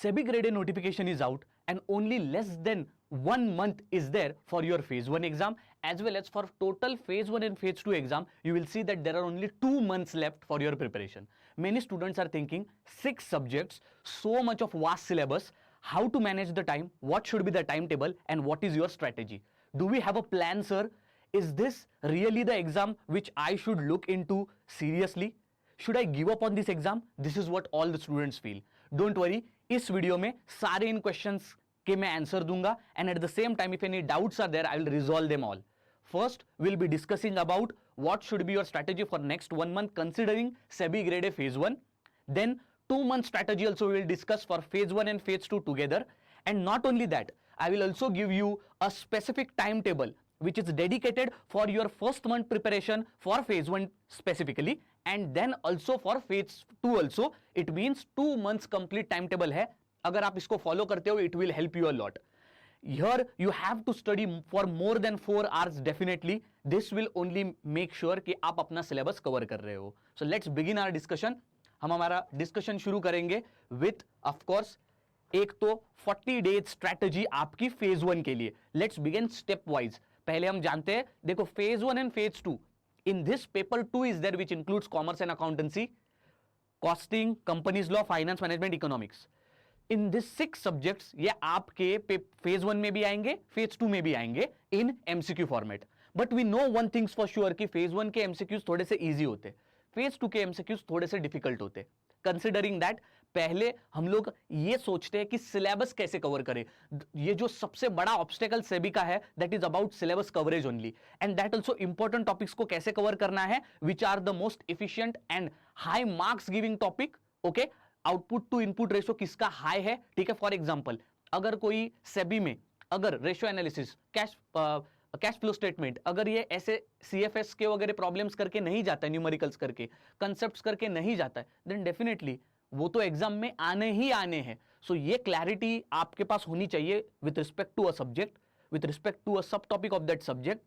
SEBI grade A notification is out and only less than 1 month is there for your phase 1 exam, as well as for total phase 1 and phase 2 exam. You will see that there are only 2 months left for your preparation. Many students are thinking 6 subjects, so much of vast syllabus, how to manage the time, what should be the timetable, and what is your strategy. Do we have a plan, sir? Is this really the exam which I should look into seriously? Should I give up on this exam? This is what all the students feel. Don't worry, इस video में सारे इन questions के मैं answer दूंगा, and at the same time if any doubts are there I will resolve them all. First we'll be discussing about what should be your strategy for next 1 month considering SEBI grade A phase 1. Then 2 month strategy also we will discuss for phase 1 and phase 2 together. And not only that, I will also give you a specific timetable which is dedicated for your first month preparation for phase 1 specifically, and then also for phase 2 also. It means 2 months complete timetable है. अगर आप इसको follow करते हो, it will help you a lot. Here you have to study for more than 4 hours definitely. This will only make sure कि आप अपना syllabus cover कर रहे हो. So let's begin our discussion. हम हमारा discussion शुरू करेंगे with of course एक तो 40 days strategy आपकी phase 1 के लिए. Let's begin step wise. पहले हम जानते हैं, देखो phase 1 and phase 2. In this paper 2 is there which includes commerce and accountancy, costing, companies law, finance management, economics. In this 6 subjects ये आपके phase 1 में भी आएंगे, phase 2 में भी आएंगे in MCQ format. But we know one things for sure कि phase 1 के MCQs थोड़े से easy होते, phase 2 के MCQs थोड़े से difficult होते. कंसिडरिंग दैट पहले हम लोग ये सोचते हैं कि सिलेबस कैसे कवर करें. ये जो सबसे बड़ा ऑब्स्टेकल सेबी का है that is about syllabus coverage only, and that also important topics को कैसे कवर करना है which are the most efficient and high marks giving topic. Okay, output to input ratio किसका हाई है, ठीक है. फॉर एग्जाम्पल अगर कोई सेबी में अगर ratio analysis, cash flow statement, अगर ये ऐसे CFS के वगैरह प्रॉब्लम्स करके नहीं जाता है, न्यूमेरिकल्स करके, कंसेप्ट्स करके नहीं जाता है, देन डेफिनेटली वो तो एग्जाम में आने ही आने हैं. सो ये क्लैरिटी आपके पास होनी चाहिए with respect to a subject, with respect to a sub topic of that subject,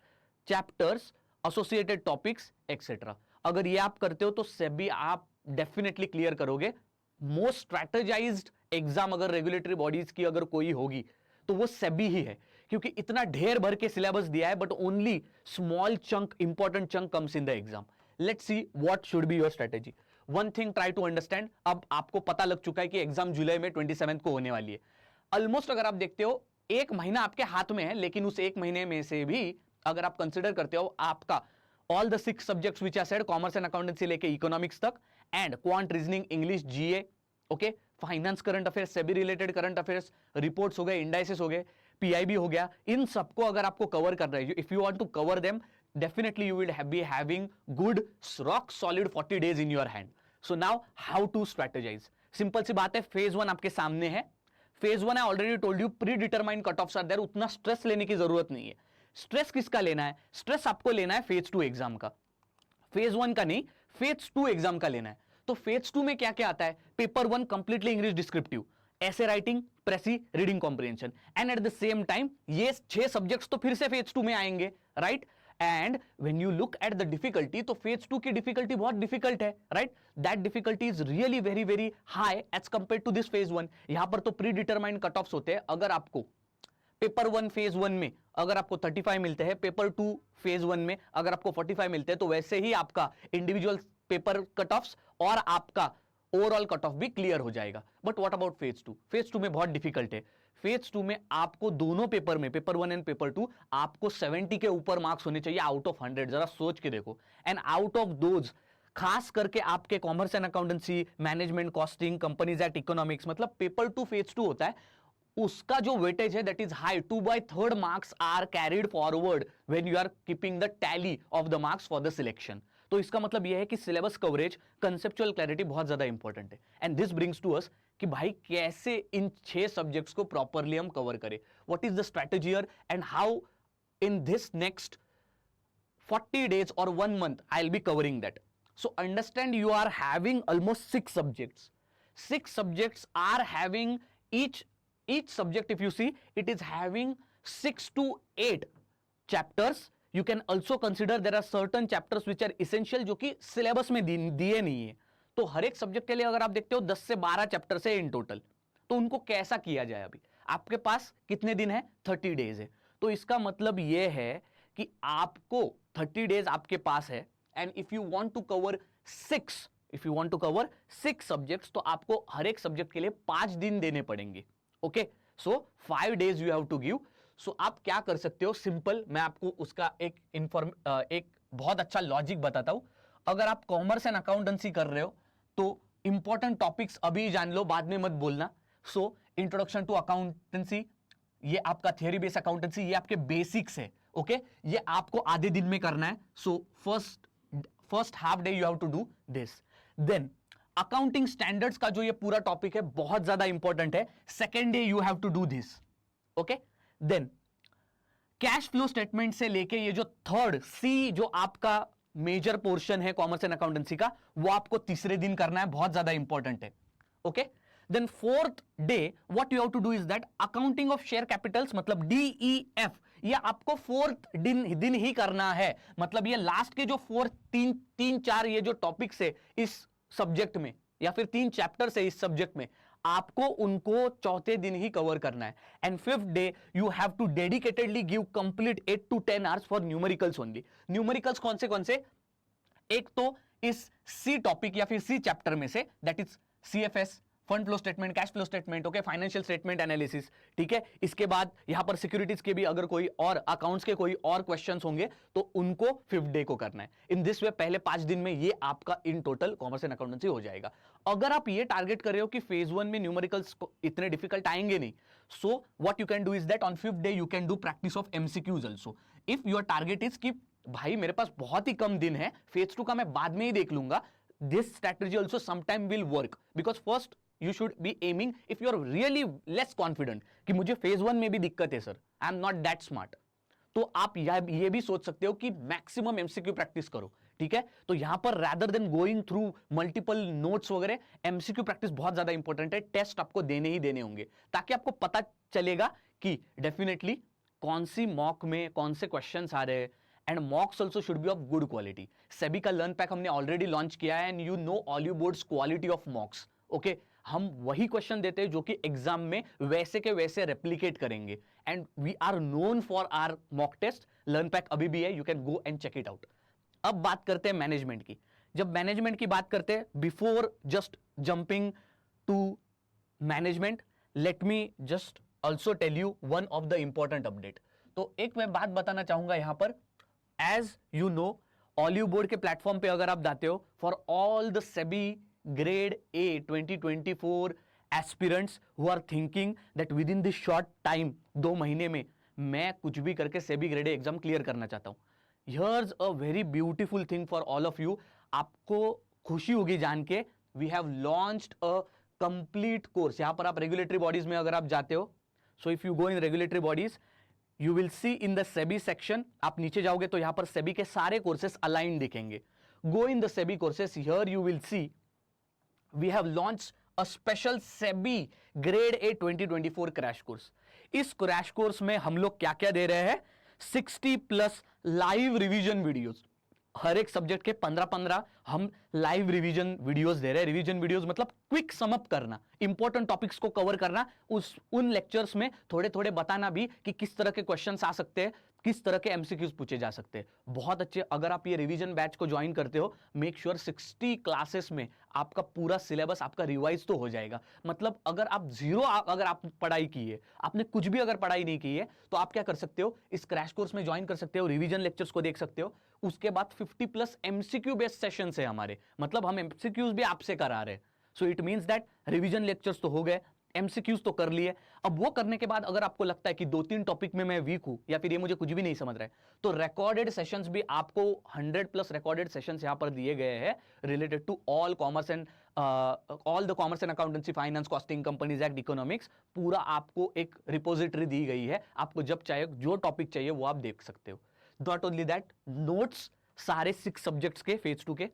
chapters, associated topics etcetera. अगर ये आप करते हो तो सेबी आप डेफिनेटली क्लियर करोगे. मोस्ट स्ट्रैटेजाइज्ड एग्जाम अगर रेगुलेटरी बॉडीज की अगर कोई होगी तो वो सेबी ही है, क्योंकि इतना ढेर भर के सिलेबस दिया है but only small chunk, important chunk comes in the exam. Let's see what should be your strategy. One thing try to understand. अब आपको पता लग चुका है कि एग्जाम जुलाई में 27 को होने वाली है. ऑलमोस्ट अगर आप देखते हो 1 महीना आपके हाथ में है, लेकिन उस 1 महीने में से भी अगर आप कंसिडर करते हो आपका all the 6 subjects which are said, commerce and accountancy लेके इकोनॉमिक्स तक, and quant, reasoning, English, GA, okay, finance, current affairs, SEBI related current affairs, reports हो गए, इंडाइसेस हो गए, PIB हो गया, इन सबको अगर आपको कवर करना है, if you want to cover them, definitely you will be having good rock solid 40 days in your hand. So now how to strategize. Simple सी बात है, फेज 1 आपके सामने है. Phase 1 I already told you predetermined cut offs are there. उतना stress लेने की जरूरत नहीं है. स्ट्रेस किसका लेना है? स्ट्रेस आपको लेना है फेज 2 एग्जाम का, फेज 1 का नहीं, फेज 2 एग्जाम का लेना है. तो फेज 2 में क्या क्या आता है? Paper 1 completely English descriptive, essay writing, precis, reading comprehension, and at the same time ये 6 सब्जेक्ट्स तो फिर से फेज 2 में आएंगे, right. And when you look at the difficulty, तो फेज 2 की डिफिकल्टी बहुत डिफिकल्ट है, right. That difficulty is really very very high as compared to this phase 1. यहां पर तो प्री डिटरमाइंड कट ऑफ्स होते हैं. अगर आपको पेपर 1 फेज 1 में अगर आपको 35 मिलते हैं, पेपर 2 फेज 1 में अगर आपको 45 मिलते हैं, तो वैसे ही आपका इंडिविजुअल पेपर कट ऑफ्स और आपका ओवरऑल कट ऑफ भी क्लियर हो जाएगा. But what about phase 2? Phase 2 में बहुत डिफिकल्ट है. फेज 2 में आपको दोनों पेपर में, पेपर 1 एंड पेपर 2, आपको 70 के ऊपर मार्क्स होने चाहिए आउट ऑफ 100. जरा सोच के देखो. एंड आउट ऑफ दोज खास करके आपके commerce and accountancy, management, costing, companies act, economics, मतलब पेपर 2 फेज 2 होता है, उसका जो वेटेज है that is high. 2/3 marks are carried forward when you are keeping the tally of the marks for the selection. तो इसका मतलब यह है कि सिलेबस कवरेज, कंसेप्चुअल क्लैरिटी बहुत ज्यादा इंपॉर्टेंट है. And this brings to us कि भाई कैसे इन 6 सब्जेक्ट्स को प्रॉपरली हम कवर करें. What is the strategy here and how in this next 40 days or 1 month I'll be covering that. So understand, you are having almost 6 subjects. 6 subjects are having each subject, if you see, it is having 6 to 8 chapters. You can also consider there are certain chapters which are essential जो कि syllabus में दिए नहीं है. तो हर एक subject के लिए अगर आप देखते हो 10 से 12 चैप्टर्स है इन टोटल. तो उनको कैसा किया जाए? अभी आपके पास कितने दिन है? 30 डेज है। तो इसका मतलब यह है कि आपको 30 डेज आपके पास है, and if you want to cover 6 subjects, तो आपको हर एक सब्जेक्ट के लिए 5 दिन देने पड़ेंगे। Okay, so 5 days you have to give. So आप क्या कर सकते हो? सिंपल, मैं आपको उसका एक बहुत अच्छा लॉजिक बताता हूं। अगर आप कॉमर्स एंड अकाउंटेंसी कर रहे हो तो इंपॉर्टेंट टॉपिक्स अभी जान लो, बाद में मत बोलना। सो इंट्रोडक्शन टू अकाउंटेंसी, ये आपका थियरी बेस्ड अकाउंटेंसी, ये आपके बेसिक्स है। ओके, ये आपको आधे दिन में करना है। So first half day you have to do this. Then accounting standards का जो ये पूरा टॉपिक है बहुत ज्यादा इंपॉर्टेंट है, second day you have to do this. Okay, then cash flow statement से लेके ये जो थर्ड सी जो आपका मेजर पोर्शन है कॉमर्स एंड अकाउंटेंसी का, वो आपको तीसरे दिन करना है, बहुत ज्यादा इंपॉर्टेंट है। Okay, then fourth day what you have to do is that accounting of share capitals, मतलब DEF, ये आपको फोर्थ दिन ही करना है। मतलब ये लास्ट के जो तीन चार ये जो टॉपिक्स है इस सब्जेक्ट में, या फिर 3 चैप्टर्स है इस सब्जेक्ट में, आपको उनको चौथे दिन ही कवर करना है। And fifth day you have to dedicatedly give complete 8 to 10 hours for numericals only. Numericals कौन से? एक तो इस सी टॉपिक या फिर सी चैप्टर में से, that is CFS, fund flow statement, cash flow statement, okay, financial statement analysis, ठीक है। इसके बाद यहां पर सिक्योरिटीज के भी अगर कोई और अकाउंट्स के कोई और क्वेश्चंस होंगे तो उनको फिफ्थ डे को करना है। इन दिस वे पहले 5 दिन में ये आपका in total commerce and accountancy हो जाएगा। अगर आप ये टारगेट कर रहे हो कि फेज 1 में न्यूमेरिकल्स इतने डिफिकल्ट आएंगे नहीं, so what you can do is that on fifth day you can do practice of MCQs also. If your target is कि भाई मेरे पास बहुत ही कम दिन है, फेज 2 का मैं बाद में ही देख लूंगा, this strategy also sometime will work, because first you should be aiming, if you are really less confident कि मुझे phase 1 में भी दिक्कत है sir, I am not that smart, तो आप ये भी सोच सकते हो कि मैक्सिमम MCQ प्रैक्टिस करो, ठीक है। तो यहां पर rather than going through multiple notes वगैरह, MCQ प्रैक्टिस बहुत ज्यादा इंपॉर्टेंट है। टेस्ट आपको देने ही देने होंगे ताकि आपको पता चलेगा कि डेफिनेटली कौन सी मॉक में कौन से क्वेश्चंस आ रहे हैं। And मॉक्स also should be of good quality. SEBI का लर्न पैक हमने ऑलरेडी लॉन्च किया है, and you know all you boards quality of मॉक्स। Okay, हम वही क्वेश्चन देते हैं जो कि एग्जाम में वैसे के वैसे रेप्लिकेट करेंगे, and we are known for our mock test. Learn pack अभी भी है, you can go and check it out. अब बात करते हैं मैनेजमेंट की। जब मैनेजमेंट की बात करते हैं, before just jumping to management, let me just also tell you one of the important update. तो एक मैं बात बताना चाहूंगा यहां पर, as you know Oliveboard के प्लेटफॉर्म पे अगर आप जाते हो, for all the SEBI grade A 2024 aspirants who are thinking that within this short time, 2 महीने में मैं कुछ भी करके SEBI grade A exam clear करना चाहता हूं, here's a very beautiful thing for all of you. आपको खुशी होगी जान के, we have launched a complete course. यहां पर आप रेगुलेटरी बॉडीज में अगर आप जाते हो, so if you go in regulatory bodies, you will C in the SEBI section, आप नीचे जाओगे तो यहां पर सेबी के सारे कोर्सेस अलाइन दिखेंगे। Go in the SEBI courses, here you will see we have launch a special SEBI grade A 2024 crash course. इस क्रैश कोर्स में हम लोग क्या क्या दे रहे हैं? 60+ लाइव रिवीजन वीडियोस, हर एक सब्जेक्ट के 15-15 हम लाइव रिवीजन वीडियोस दे रहे हैं। रिवीजन वीडियोस मतलब क्विक समअप करना, इंपॉर्टेंट टॉपिक्स को कवर करना, उन लेक्चर्स में थोड़े थोड़े बताना भी कि किस तरह के क्वेश्चंस आ सकते हैं, किस तरह के MCQs पूछे जा सकते हैं। बहुत अच्छे, अगर आप ये रिवीजन बैच को ज्वाइन करते हो, मेक श्योर 60 क्लासेस में आपका पूरा सिलेबस आपका रिवाइज तो हो जाएगा। मतलब अगर आप अगर आप पढ़ाई की है, आपने कुछ भी अगर पढ़ाई नहीं की है, तो आप क्या कर सकते हो, इस क्रैश कोर्स में ज्वाइन कर सकते हो, रिवीजन लेक्चर्स को देख सकते हो। उसके बाद 50+ MCQ बेस्ड सेशंस है हमारे, मतलब हम MCQs भी आपसे करा रहे हैं। So it means that revision lectures तो हो गए, MCQs तो कर लिए। अब वो करने के बाद अगर आपको लगता है कि 2-3 टॉपिक में मैं वीक हूं, या फिर ये मुझे कुछ भी नहीं समझ रहा है, तो रिकॉर्डेड सेशंस भी आपको 100+ रिकॉर्डेड सेशंस यहां पर दिए गए हैं related to all commerce and all the commerce and accountancy, finance, costing, companies act, economics, पूरा आपको एक रिपोजिटरी दी गई है। आपको जब चाहे जो टॉपिक चाहिए वो आप देख सकते हो। नॉट ओनली दैट, नोट्स सारे 6 सब्जेक्ट्स के फेज 2 के,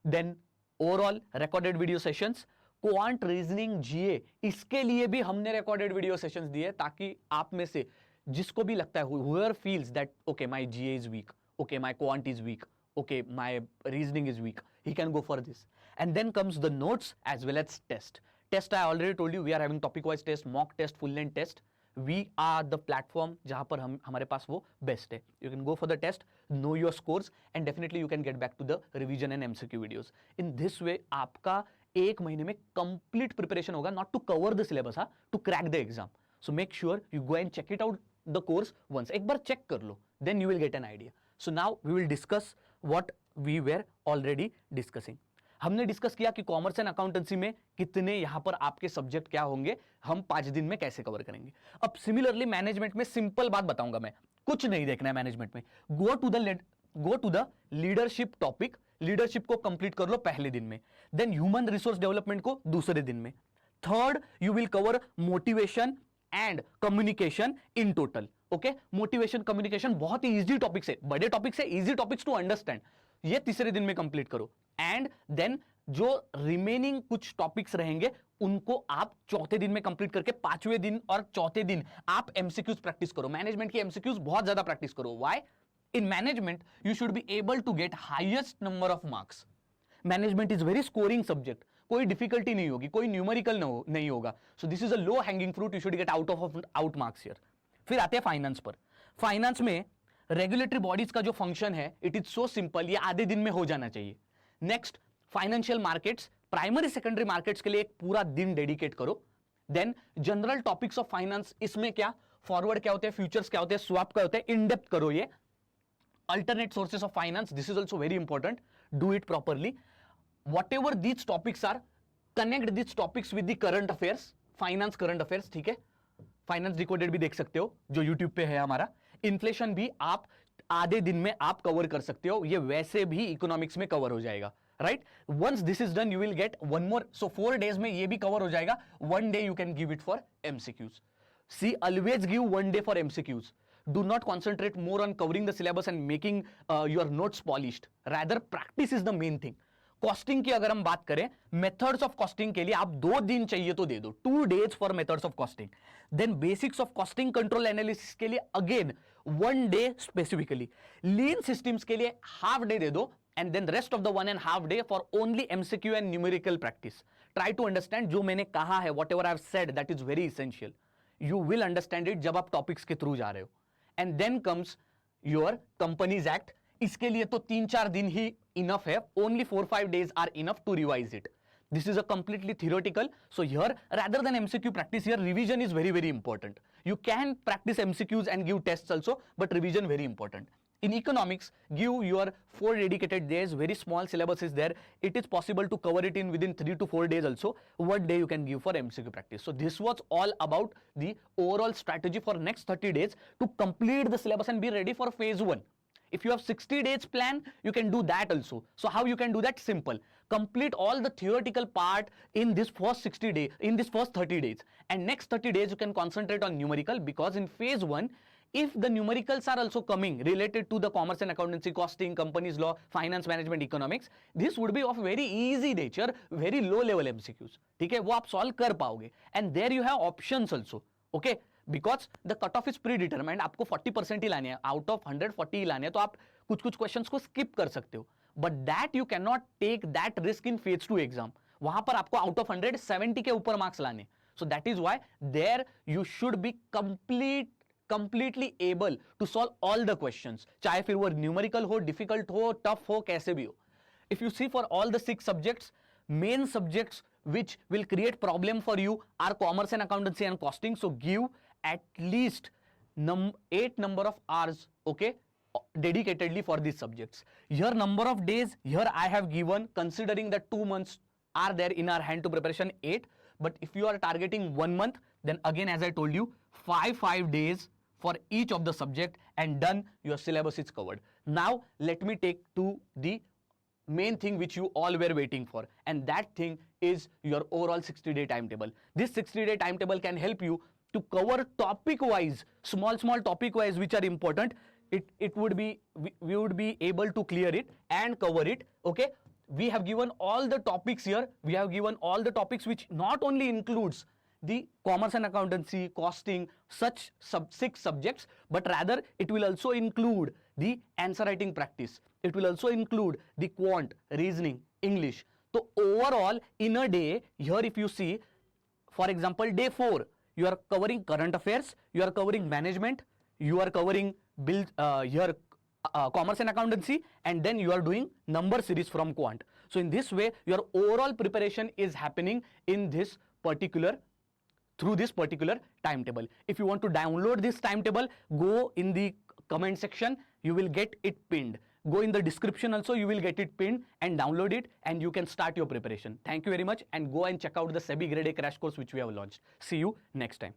then overall recorded video sessions, quant reasoning GA, इसके लिए भी हमने रिकॉर्डेड वीडियो सेशंस दिए, ताकि आप में से जिसको भी लगता है, whoever feels that okay my GA is weak, okay my quant is weak, okay my reasoning is weak, he can go for this. And then comes the notes as well as test. Test I already told you, we are having topic wise test, mock test, full length test. We are the platform जहां पर हमारे पास वो best है. You can go for the test, know your scores, and definitely you can get back to the revision and MCQ videos. In this way आपका एक महीने में complete preparation होगा, not to cover the syllabus, हाँ, to crack the exam. So make sure you go and check it out the course once. एक बार check कर लो, then you will get an idea. So now we will discuss what we were already discussing. हमने discuss किया कि commerce and accountancy में कितने यहां पर आपके सब्जेक्ट क्या होंगे, हम 5 दिन में कैसे कवर करेंगे. अब सिमिलरली मैनेजमेंट में सिंपल बात बताऊंगा मैं, कुछ नहीं देखना है मैनेजमेंट में. Go to the leadership topic. Leadership को कंप्लीट कर लो पहले दिन में, देन ह्यूमन रिसोर्स डेवलपमेंट को दूसरे दिन में. Third, you will cover motivation and communication in total. Okay, motivation communication बहुत ही इजी टॉपिक्स है, बड़े टॉपिक्स है, इजी टॉपिक्स टू अंडरस्टैंड. ये तीसरे दिन में कंप्लीट करो. एंड देन जो रिमेनिंग कुछ टॉपिक्स रहेंगे उनको आप चौथे दिन में कंप्लीट करके पांचवें दिन और चौथे दिन आप एमसीक्यूज प्रैक्टिस करो. मैनेजमेंट की एमसीक्यूज बहुत ज्यादा प्रैक्टिस करो. Why? In management you should be able to get highest number of marks. Management is very scoring subject. कोई डिफिकल्टी नहीं होगी, कोई न्यूमेरिकल नहीं होगा. So this is a low hanging fruit, you should get out marks here. फिर आते हैं finance पर. फाइनेंस में रेगुलेटरी बॉडीज का जो फंक्शन है, इट इज सो सिंपल, ये आधे दिन में हो जाना चाहिए. Next, financial markets, primary secondary markets के लिए एक पूरा दिन डेडिकेट करो. Then general topics of finance, इसमें क्या फॉरवर्ड क्या होते हैं, फ्यूचर्स क्या होते हैं, स्वैप क्या होते हैं, इन डेप्थ करो ये. Alternate sources of finance, this is also very important, do it properly. Whatever these topics are, connect these topics with the current affairs. Finance current affairs, ठीक है. फाइनेंस डिकोडेड भी देख सकते हो जो यूट्यूब पे है हमारा. इन्फ्लेशन भी आप आधे दिन में आप कवर कर सकते हो, ये वैसे भी इकोनॉमिक्स में कवर हो जाएगा. Right, once this is done you will get one more. So 4 days में ये भी कवर हो जाएगा. 1 day you can give it for MCQs. See, always give 1 day for MCQs. Do not concentrate more on covering the syllabus and making your notes polished. Rather, practice is the main thing. Costing की अगर हम बात करें, methods of costing के लिए आप 2 दिन चाहिए तो दे दो. 2 days for methods of costing. Then basics of costing control analysis के लिए again 1 day specifically. Lean systems के लिए हाफ डे दे दो. And then rest of the 1.5 day for only MCQ and numerical practice. Try to understand जो मैंने कहा है, whatever I have said, that is very essential. You will understand it जब आप टॉपिक्स के through जा रहे हो. And then comes your companies act. इसके लिए तो 3-4 दिन ही इनफ है. Only 4-5 days are enough to revise it. This is a completely theoretical. So here, rather than MCQ practice, here revision is very, very important. You can practice MCQs and give tests also, but revision very important. In economics, give your 4 dedicated days. Very small syllabus is there. It is possible to cover it in within 3 to 4 days also. 1 day you can give for MCQ practice. So this was all about the overall strategy for next 30 days to complete the syllabus and be ready for phase 1. If you have 60 days plan, you can do that also. So how you can do that? Simple. Complete all the theoretical part in this first 60 days, in this first 30 days. And next 30 days, you can concentrate on numerical, because in phase 1, if the numericals are also coming related to the commerce and accountancy, costing, companies law, finance management, economics, this would be of very easy nature, very low level MCQs. ठीक है, वो आप solve कर पाओगे. And there you have options also. Okay. Because the cut off is pre determined. आपको 40% ही लाने हैं, out of 140 ही लाने हैं, तो आप कुछ कुछ क्वेश्चंस को स्किप कर सकते हो. But that you can not take that risk in phase 2 exam. वहां पर आपको आउट ऑफ 170 के ऊपर मार्क्स लाने. So that is why there you should be completely able to solve all the questions, चाहे फिर वो न्यूमेरिकल हो, डिफिकल्ट हो, टफ हो, कैसे भी हो. If you see for all the 6 subjects, main subjects which will create problem for you are commerce and accountancy and costing. So give at least 8 number of hours, okay, dedicatedly for these subjects. Here number of days, here I have given, considering that 2 months are there in our hand to preparation, 8. But if you are targeting 1 month, then again as I told you, 5 days for each of the subject, and done, your syllabus is covered. Now let me take to the main thing which you all were waiting for, and that thing is your overall 60-day timetable. This 60-day timetable can help you to cover topic wise, small topic wise which are important. It would be, we would be able to clear it and cover it. Okay, we have given all the topics here. We have given all the topics which not only includes the commerce and accountancy, costing, such 6 subjects, but rather it will also include the answer writing practice. It will also include the quant, reasoning, English. So overall in a day, here if you see, for example, day 4, you are covering current affairs, you are covering management, you are covering here commerce and accountancy, and then you are doing number series from quant. So in this way, your overall preparation is happening in this particular through this particular timetable. If you want to download this timetable, go in the comment section, you will get it pinned. Go in the description also, you will get it pinned, and download it, and you can start your preparation. Thank you very much, and go and check out the SEBI Grade A crash course which we have launched. See you next time.